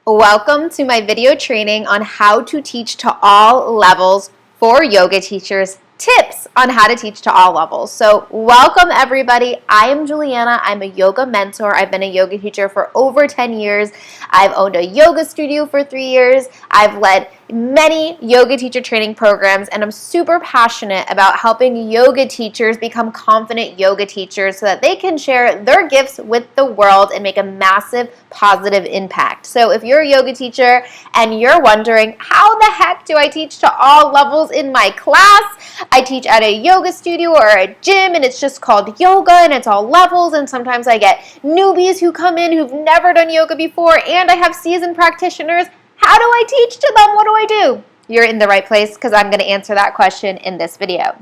Welcome to my video training on how to teach to all levels for yoga teachers. Tips on how to teach to all levels. So welcome everybody. I am Juliana. I'm a yoga mentor. I've been a yoga teacher for over 10 years. I've owned a yoga studio for 3 years. I've led many yoga teacher training programs, and I'm super passionate about helping yoga teachers become confident yoga teachers so that they can share their gifts with the world and make a massive positive impact. So if you're a yoga teacher and you're wondering, how the heck do I teach to all levels in my class? I teach at a yoga studio or a gym, and it's just called yoga, and it's all levels, and sometimes I get newbies who come in who've never done yoga before, and I have seasoned practitioners. How do I teach to them? What do I do? You're in the right place because I'm going to answer that question in this video.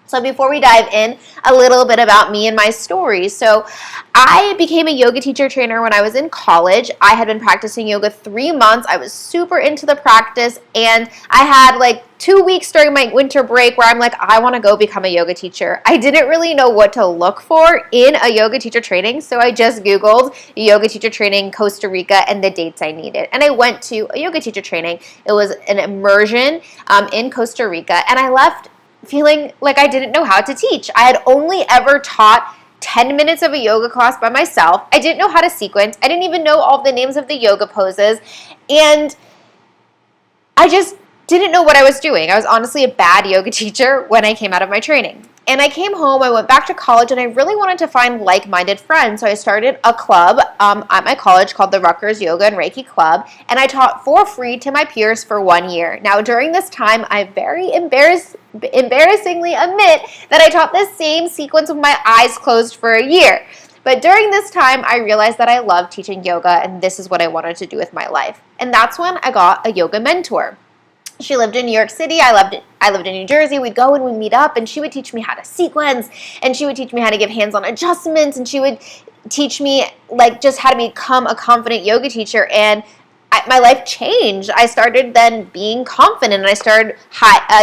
So before we dive in, a little bit about me and my story. So I became a yoga teacher trainer when I was in college. I had been practicing yoga 3 months. I was super into the practice, and I had like 2 weeks during my winter break where I'm like, I want to go become a yoga teacher. I didn't really know what to look for in a yoga teacher training, so I just Googled yoga teacher training Costa Rica and the dates I needed. And I went to a yoga teacher training. It was an immersion in Costa Rica, and I left feeling like I didn't know how to teach. I had only ever taught 10 minutes of a yoga class by myself. I didn't know how to sequence. I didn't even know all the names of the yoga poses. And I just didn't know what I was doing. I was honestly a bad yoga teacher when I came out of my training. And I came home, I went back to college, and I really wanted to find like-minded friends. So I started a club at my college called the Rutgers Yoga and Reiki Club, and I taught for free to my peers for 1 year. Now, during this time, I very embarrassingly admit that I taught the same sequence with my eyes closed for a year. But during this time, I realized that I loved teaching yoga, and this is what I wanted to do with my life. And that's when I got a yoga mentor. She lived in New York City. I lived in New Jersey. We'd go and we'd meet up, and she would teach me how to sequence, and she would teach me how to give hands-on adjustments, and she would teach me like just how to become a confident yoga teacher. And my life changed. I started then being confident, and I started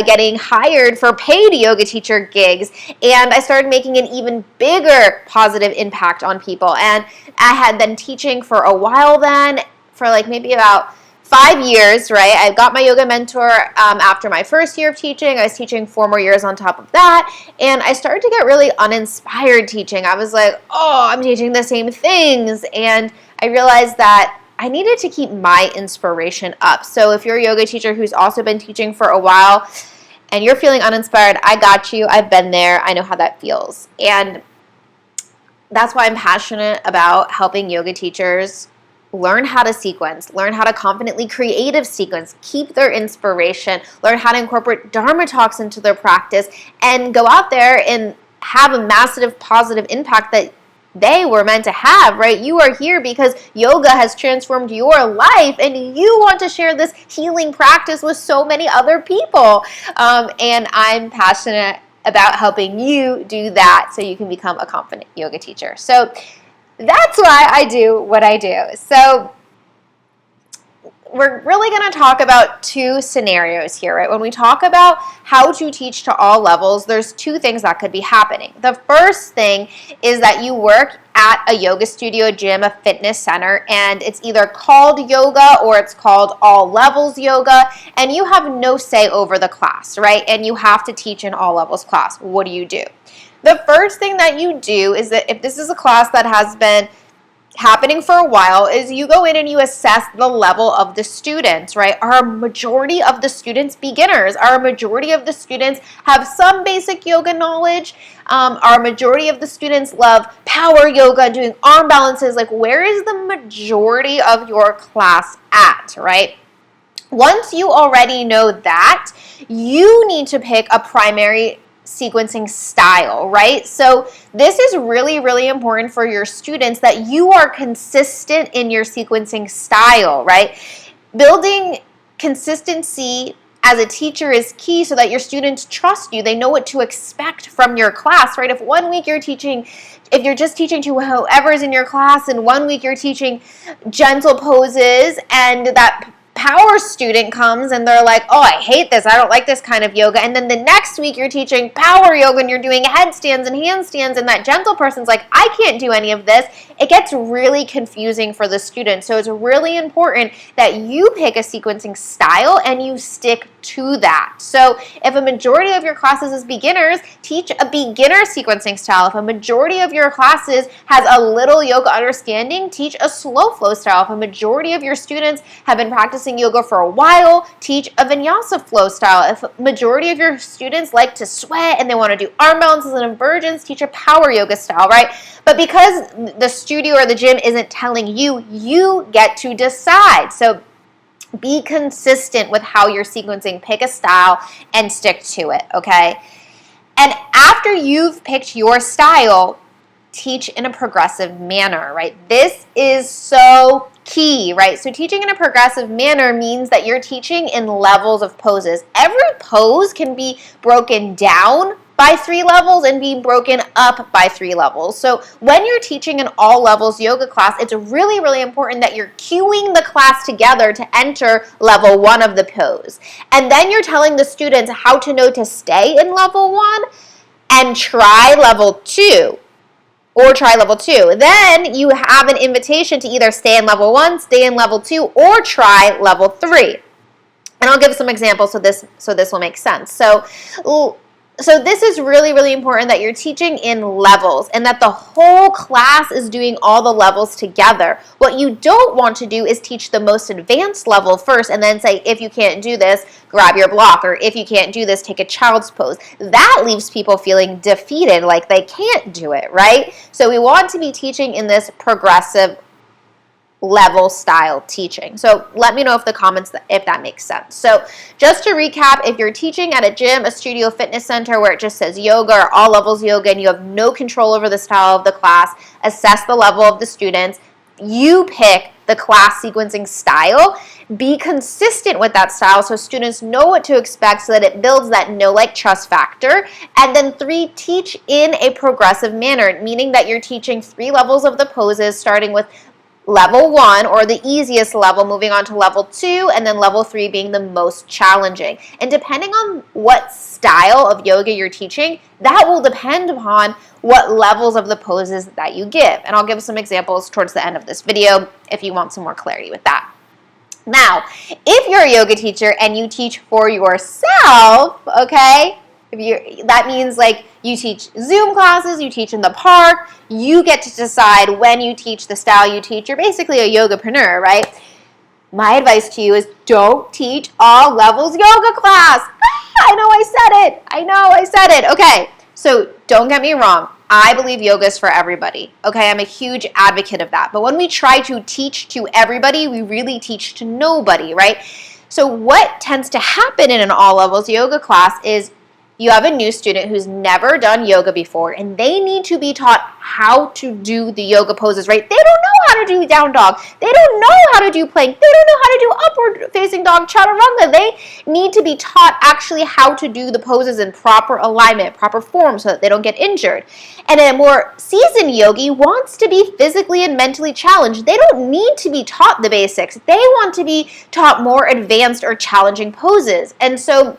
getting hired for paid yoga teacher gigs, and I started making an even bigger positive impact on people. And I had been teaching for a while then, for like maybe about 5 years, right? I got my yoga mentor after my first year of teaching. I was teaching 4 more years on top of that, and I started to get really uninspired teaching. I was like, oh, I'm teaching the same things, and I realized that I needed to keep my inspiration up. So if you're a yoga teacher who's also been teaching for a while and you're feeling uninspired, I got you. I've been there. I know how that feels. And that's why I'm passionate about helping yoga teachers learn how to sequence, learn how to confidently creative sequence, keep their inspiration, learn how to incorporate Dharma talks into their practice, and go out there and have a massive positive impact that they were meant to have, right? You are here because yoga has transformed your life, and you want to share this healing practice with so many other people. And I'm passionate about helping you do that so you can become a confident yoga teacher. So that's why I do what I do. So we're really going to talk about 2 scenarios here, right? When we talk about how to teach to all levels, there's 2 things that could be happening. The first thing is that you work at a yoga studio, gym, a fitness center, and it's either called yoga or it's called all levels yoga, and you have no say over the class, right? And you have to teach an all levels class. What do? The first thing that you do is that if this is a class that has been happening for a while, is you go in and you assess the level of the students, right? Are a majority of the students beginners? Are a majority of the students have some basic yoga knowledge? Are a majority of the students love power yoga, doing arm balances? Like, where is the majority of your class at, right? Once you already know that, you need to pick a primary sequencing style, right? So this is really, really important for your students that you are consistent in your sequencing style, right? Building consistency as a teacher is key so that your students trust you. They know what to expect from your class, right? If 1 week you're just teaching to whoever's in your class, and 1 week you're teaching gentle poses and that power student comes and they're like, oh, I hate this, I don't like this kind of yoga, and then the next week you're teaching power yoga and you're doing headstands and handstands, and that gentle person's like, I can't do any of this, it gets really confusing for the student. So it's really important that you pick a sequencing style and you stick to that. So if a majority of your classes is beginners, teach a beginner sequencing style. If a majority of your classes has a little yoga understanding, teach a slow flow style. If a majority of your students have been practicing yoga for a while, teach a vinyasa flow style. If a majority of your students like to sweat and they want to do arm balances and inversions, teach a power yoga style, right? But because the studio or the gym isn't telling you, you get to decide. So be consistent with how you're sequencing. Pick a style and stick to it, okay? And after you've picked your style, teach in a progressive manner, right? This is so key, right? So teaching in a progressive manner means that you're teaching in levels of poses. Every pose can be broken down by 3 levels and be broken up by 3 levels. So when you're teaching an all levels yoga class, it's really, really important that you're cueing the class together to enter level 1 of the pose. And then you're telling the students how to know to stay in level 1 and try level 2. Or try level 2. Then you have an invitation to either stay in level 1, stay in level 2, or try level 3. And I'll give some examples so this will make sense. So this is really, really important that you're teaching in levels and that the whole class is doing all the levels together. What you don't want to do is teach the most advanced level first and then say, if you can't do this, grab your block, or if you can't do this, take a child's pose. That leaves people feeling defeated, like they can't do it, right? So we want to be teaching in this progressive level style teaching. So let me know if the comments if that makes sense. So just to recap, if you're teaching at a gym, a studio, fitness center where it just says yoga or all levels yoga and you have no control over the style of the class, assess the level of the students, you pick the class sequencing style, be consistent with that style so students know what to expect so that it builds that know, like, trust factor. And then 3, teach in a progressive manner, meaning that you're teaching 3 levels of the poses, starting with level 1, or the easiest level, moving on to level 2, and then level 3 being the most challenging. And depending on what style of yoga you're teaching, that will depend upon what levels of the poses that you give. And I'll give some examples towards the end of this video if you want some more clarity with that. Now, if you're a yoga teacher and you teach for yourself, okay, that means like you teach Zoom classes, you teach in the park, you get to decide when you teach the style you teach. You're basically a yogapreneur, right? My advice to you is don't teach all levels yoga class. I know I said it. Okay, so don't get me wrong. I believe yoga is for everybody. Okay, I'm a huge advocate of that. But when we try to teach to everybody, we really teach to nobody, right? So what tends to happen in an all levels yoga class is you have a new student who's never done yoga before, and they need to be taught how to do the yoga poses, right? They don't know how to do down dog. They don't know how to do plank. They don't know how to do upward facing dog chaturanga. They need to be taught actually how to do the poses in proper alignment, proper form, so that they don't get injured. And a more seasoned yogi wants to be physically and mentally challenged. They don't need to be taught the basics. They want to be taught more advanced or challenging poses. And so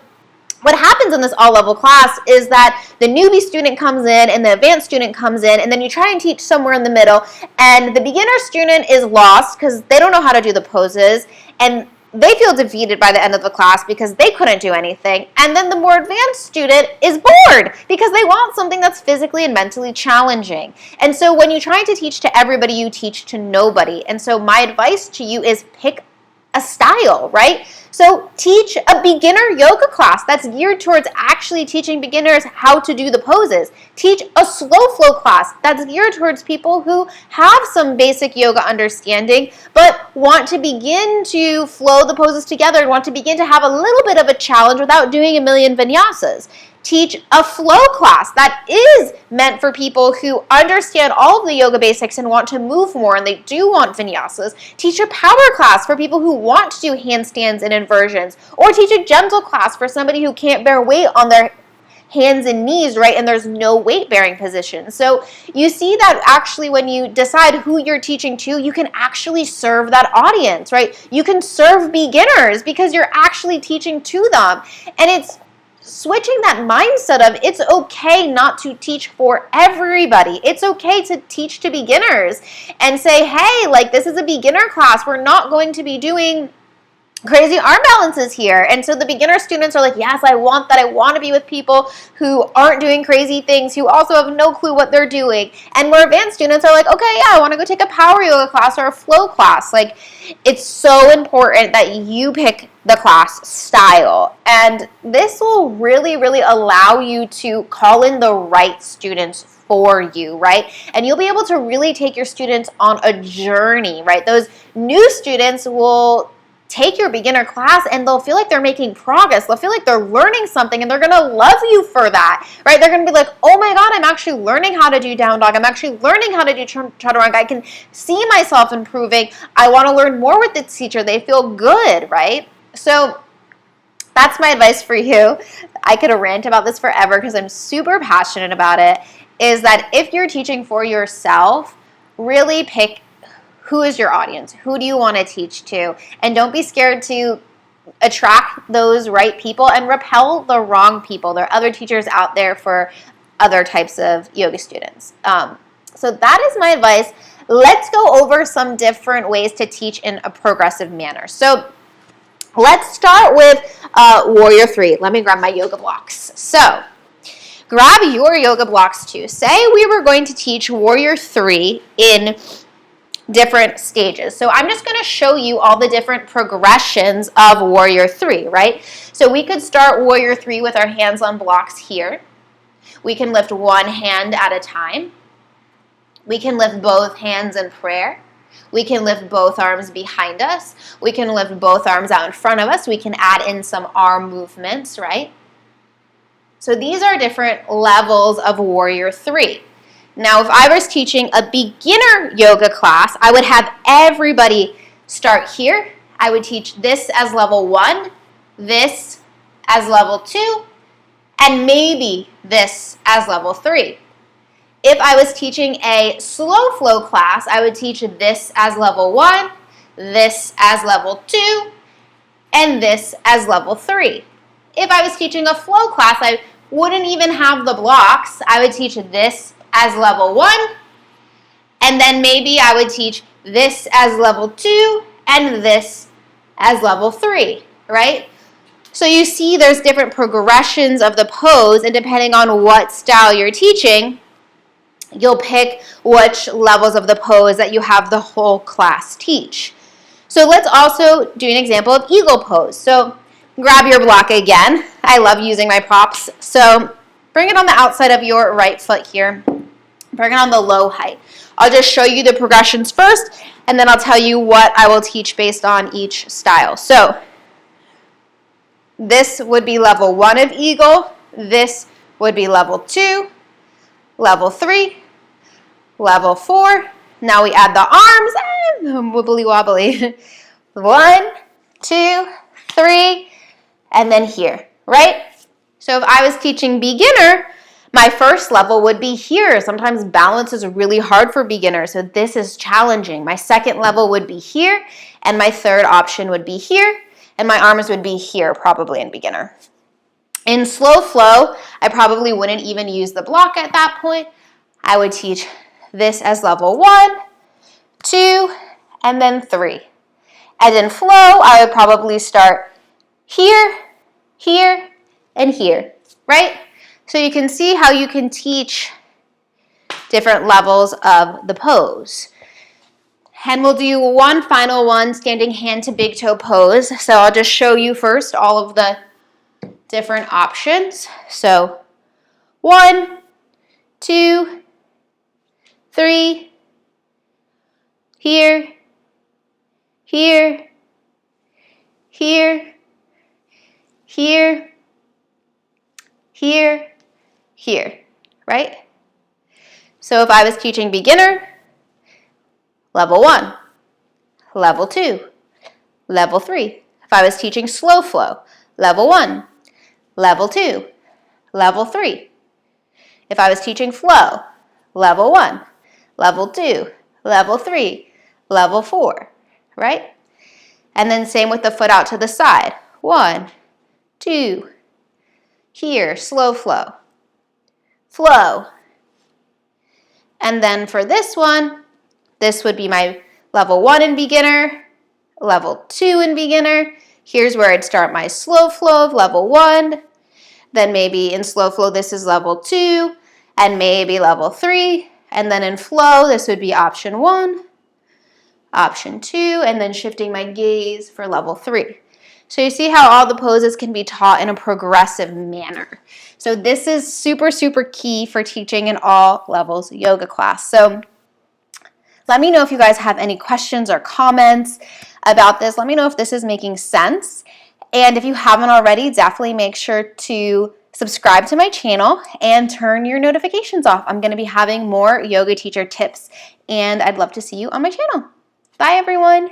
what happens in this all-level class is that the newbie student comes in and the advanced student comes in, and then you try and teach somewhere in the middle, and the beginner student is lost because they don't know how to do the poses, and they feel defeated by the end of the class because they couldn't do anything. And then the more advanced student is bored because they want something that's physically and mentally challenging. And so when you're trying to teach to everybody, you teach to nobody. And so my advice to you is pick a style, right? So teach a beginner yoga class that's geared towards actually teaching beginners how to do the poses. Teach a slow flow class that's geared towards people who have some basic yoga understanding but want to begin to flow the poses together and want to begin to have a little bit of a challenge without doing a million vinyasas. Teach a flow class that is meant for people who understand all of the yoga basics and want to move more and they do want vinyasas. Teach a power class for people who want to do handstands and inversions. Or teach a gentle class for somebody who can't bear weight on their hands and knees, right? And there's no weight bearing position. So you see that actually when you decide who you're teaching to, you can actually serve that audience, right? You can serve beginners because you're actually teaching to them. And it's switching that mindset of it's okay not to teach for everybody. It's okay to teach to beginners and say, hey, like this is a beginner class. We're not going to be doing crazy arm balances here. And so the beginner students are like, yes, I want that. I want to be with people who aren't doing crazy things, who also have no clue what they're doing. And more advanced students are like, okay, yeah, I want to go take a power yoga class or a flow class. Like, it's so important that you pick the class style. And this will really, really allow you to call in the right students for you, right? And you'll be able to really take your students on a journey, right? Those new students will take your beginner class and they'll feel like they're making progress. They'll feel like they're learning something and they're going to love you for that, right? They're going to be like, oh my God, I'm actually learning how to do down dog. I'm actually learning how to do chaturanga. I can see myself improving. I want to learn more with this teacher. They feel good, right? So that's my advice for you. I could rant about this forever because I'm super passionate about it, is that if you're teaching for yourself, really pick who is your audience? Who do you want to teach to? And don't be scared to attract those right people and repel the wrong people. There are other teachers out there for other types of yoga students. So that is my advice. Let's go over some different ways to teach in a progressive manner. So let's start with Warrior 3. Let me grab my yoga blocks. So grab your yoga blocks too. Say we were going to teach Warrior 3 in different stages. So I'm just going to show you all the different progressions of Warrior 3, right? So we could start Warrior 3 with our hands on blocks here. We can lift one hand at a time. We can lift both hands in prayer. We can lift both arms behind us. We can lift both arms out in front of us. We can add in some arm movements, right? So these are different levels of Warrior 3. Now, if I was teaching a beginner yoga class, I would have everybody start here. I would teach this as level 1, this as level 2, and maybe this as level 3. If I was teaching a slow flow class, I would teach this as level 1, this as level 2, and this as level 3. If I was teaching a flow class, I wouldn't even have the blocks. I would teach this as level 1, and then maybe I would teach this as level 2 and this as level 3, right? So you see there's different progressions of the pose, and depending on what style you're teaching, you'll pick which levels of the pose that you have the whole class teach. So let's also do an example of eagle pose. So grab your block again. I love using my props. So bring it on the outside of your right foot here. Bring it on the low height. I'll just show you the progressions first, and then I'll tell you what I will teach based on each style. So this would be level 1 of eagle. This would be level 2, level 3, level 4. Now we add the arms, wibbly wobbly. 1, 2, 3, and then here, right? So if I was teaching beginner, my first level would be here. Sometimes balance is really hard for beginners, so this is challenging. My second level would be here, and my third option would be here, and my arms would be here probably in beginner. In slow flow, I probably wouldn't even use the block at that point. I would teach this as level 1, 2, and then 3. And in flow, I would probably start here, here, and here, right? So you can see how you can teach different levels of the pose. And we'll do one final one, standing hand to big toe pose. So I'll just show you first all of the different options. So 1, 2, 3, here, here, here, here, here, here, right? So if I was teaching beginner, level 1, level 2, level 3. If I was teaching slow flow, level 1, level 2, level 3. If I was teaching flow, level 1, level 2, level 3, level 4, right? And then same with the foot out to the side. 1, 2, here, slow flow, flow. And then for this one, this would be my level 1 in beginner, level 2 in beginner. Here's where I'd start my slow flow of level 1. Then maybe in slow flow, this is level 2, and maybe level 3. And then in flow, this would be option 1, option 2, and then shifting my gaze for level 3. So you see how all the poses can be taught in a progressive manner. So this is super, super key for teaching an all levels yoga class. So let me know if you guys have any questions or comments about this. Let me know if this is making sense. And if you haven't already, definitely make sure to subscribe to my channel and turn your notifications off. I'm going to be having more yoga teacher tips, and I'd love to see you on my channel. Bye, everyone.